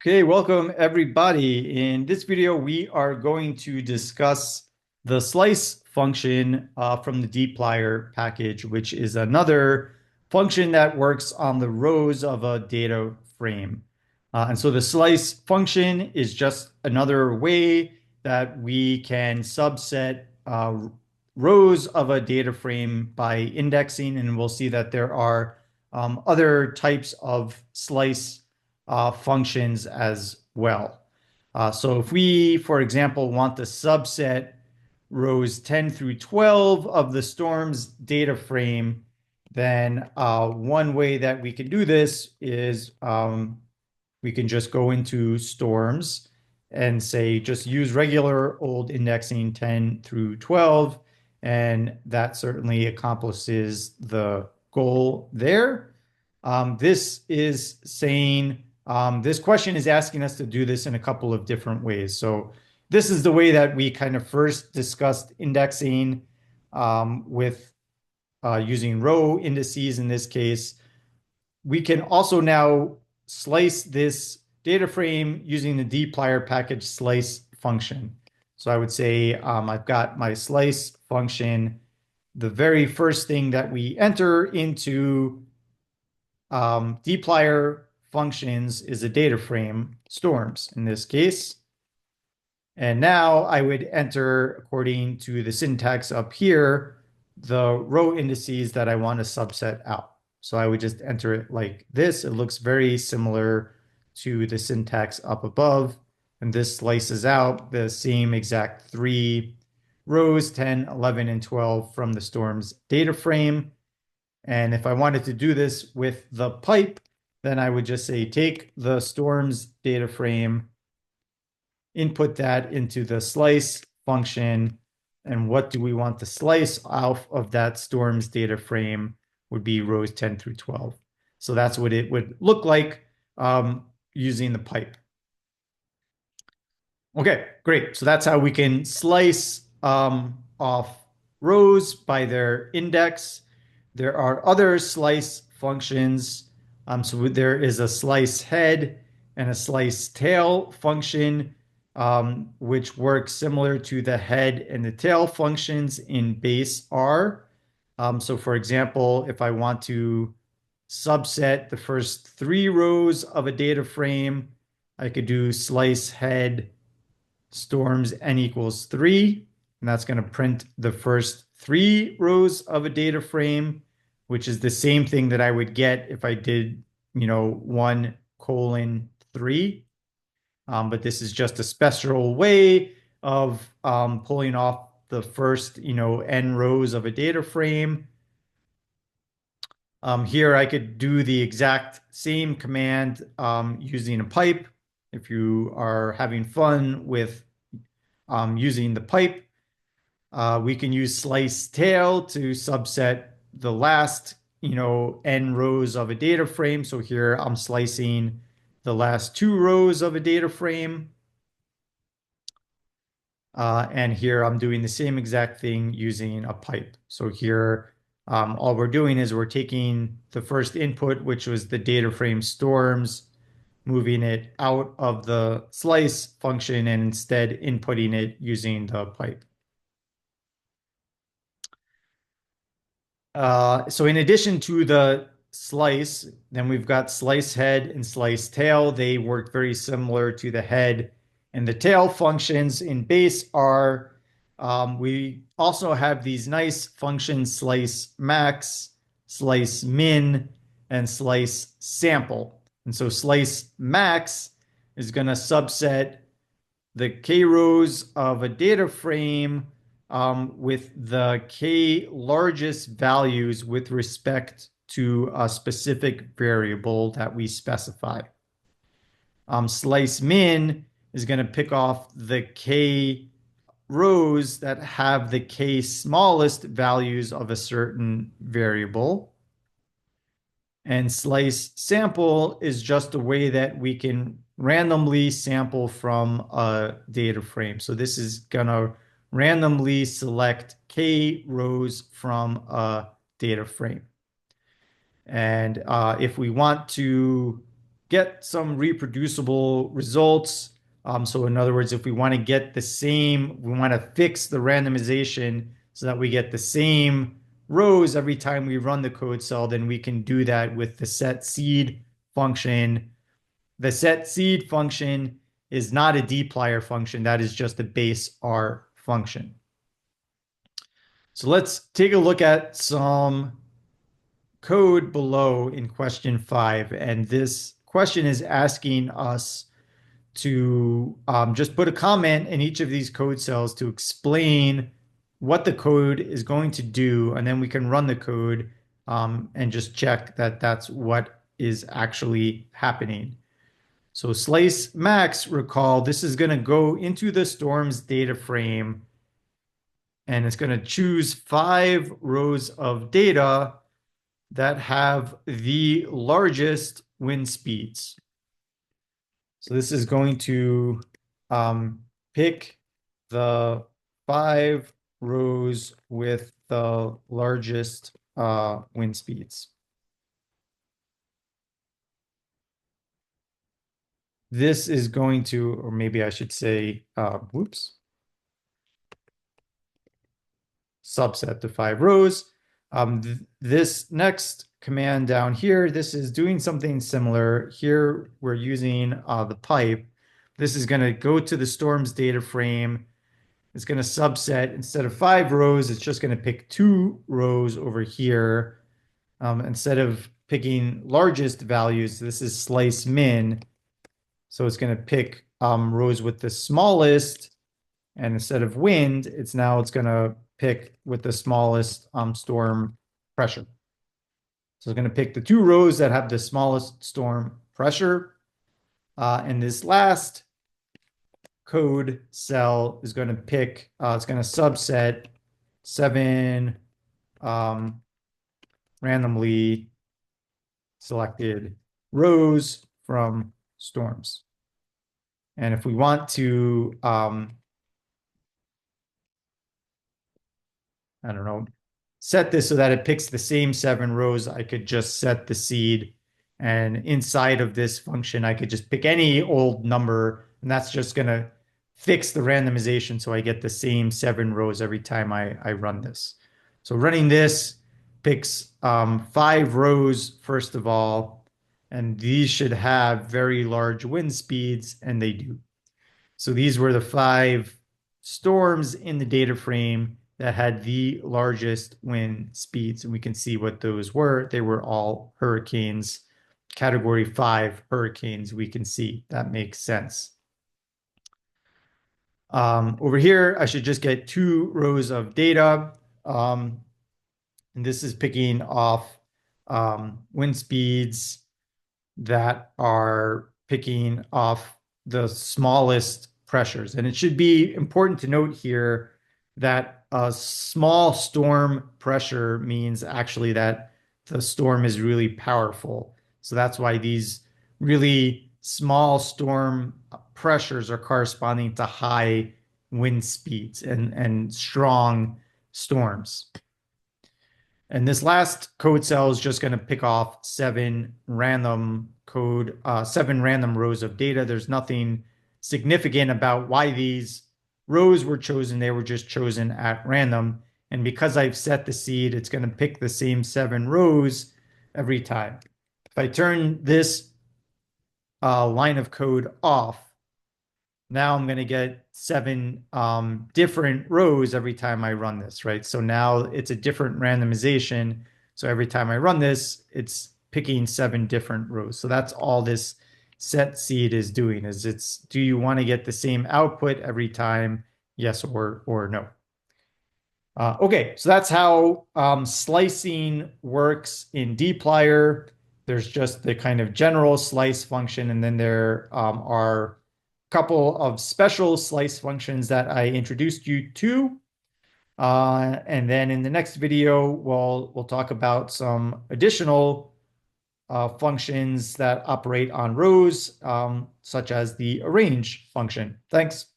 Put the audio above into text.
Okay, welcome everybody. In this video, we are going to discuss the slice function from the dplyr package, which is another function that works on the rows of a data frame. And so the slice function is just another way that we can subset rows of a data frame by indexing, and we'll see that there are other types of slice functions as well. So if we, for example, want to subset rows 10 through 12 of the storms data frame, then one way that we can do this is we can just go into storms and say just use regular old indexing 10 through 12, and that certainly accomplishes the goal there. This is saying this question is asking us to do this in a couple of different ways. So this is the way that we kind of first discussed indexing with using row indices in this case. We can also now slice this data frame using the dplyr package slice function. So I would say I've got my slice function. The very first thing that we enter into dplyr functions is a data frame, storms in this case. And now I would enter, according to the syntax up here, the row indices that I want to subset out. So I would just enter it like this. It looks very similar to the syntax up above. And this slices out the same exact three rows, 10, 11, and 12 from the storms data frame. And if I wanted to do this with the pipe, then I would just say take the storms data frame, input that into the slice function, and what do we want to slice out of that storms data frame would be rows 10 through 12. So that's what it would look like using the pipe. Okay, great. So that's how we can slice off rows by their index. There are other slice functions. So there is a slice head and a slice tail function, which works similar to the head and the tail functions in base R. So for example, if I want to subset the first three rows of a data frame, I could do slice head storms n equals 3, and that's going to print the first three rows of a data frame, which is the same thing that I would get if I did, 1:3. But this is just a special way of pulling off the first, n rows of a data frame. Here I could do the exact same command using a pipe. If you are having fun with using the pipe, we can use slice tail to subset the last, n rows of a data frame. So here I'm slicing the last two rows of a data frame. And here I'm doing the same exact thing using a pipe. So here, all we're doing is we're taking the first input, which was the data frame storms, moving it out of the slice function and instead inputting it using the pipe. So in addition to the slice, then we've got slice head and slice tail. They work very similar to the head and the tail functions in base R. We also have these nice functions, slice max, slice min, and slice sample. And so slice max is going to subset the k rows of a data frame with the k largest values with respect to a specific variable that we specify. Slice min is going to pick off the k rows that have the k smallest values of a certain variable. And slice sample is just a way that we can randomly sample from a data frame. So this is going to randomly select k rows from a data frame. And if we want to get some reproducible results. So in other words, if we want to get the same, we want to fix the randomization so that we get the same rows every time we run the code cell, then we can do that with the set seed function. The set seed function is not a dplyr function. That is just a base R function. So let's take a look at some code below in question 5. And this question is asking us to just put a comment in each of these code cells to explain what the code is going to do. And then we can run the code and just check that that's what is actually happening. So slice max, recall, this is going to go into the storms data frame and it's going to choose 5 rows of data that have the largest wind speeds. So this is going to pick the 5 rows with the largest wind speeds. This is going to, or maybe I should say, subset to 5 rows. This next command down here, this is doing something similar. Here we're using the pipe. This is going to go to the storms data frame. It's going to subset, instead of 5 rows, it's just going to pick 2 rows over here. Instead of picking largest values, this is slice min. So it's going to pick rows with the smallest, and instead of wind, it's going to pick with the smallest storm pressure. So it's going to pick the 2 rows that have the smallest storm pressure. And this last code cell is going to pick, it's going to subset 7 randomly selected rows from storms. And if we want to, I don't know, set this so that it picks the same 7 rows, I could just set the seed. And inside of this function, I could just pick any old number, and that's just going to fix the randomization so I get the same 7 rows every time I run this. So running this picks 5 rows, first of all, and these should have very large wind speeds, and they do. So these were the 5 storms in the data frame that had the largest wind speeds, and we can see what those were. They were all hurricanes, category 5 hurricanes. We can see that makes sense. Over here, I should just get 2 rows of data. And this is picking off wind speeds that are picking off the smallest pressures. And it should be important to note here that a small storm pressure means actually that the storm is really powerful. So that's why these really small storm pressures are corresponding to high wind speeds and strong storms. And this last code cell is just going to pick off 7 random rows of data. There's nothing significant about why these rows were chosen. They were just chosen at random. And because I've set the seed, it's going to pick the same 7 rows every time. If I turn this line of code off, now I'm going to get 7 different rows every time I run this, right? So now it's a different randomization. So every time I run this, it's picking 7 different rows. So that's all this set seed is doing, is it's, do you want to get the same output every time? Yes or no. Okay, so that's how slicing works in dplyr. There's just the kind of general slice function, and then there are a couple of special slice functions that I introduced you to. And then in the next video, we'll talk about some additional functions that operate on rows, such as the arrange function. Thanks.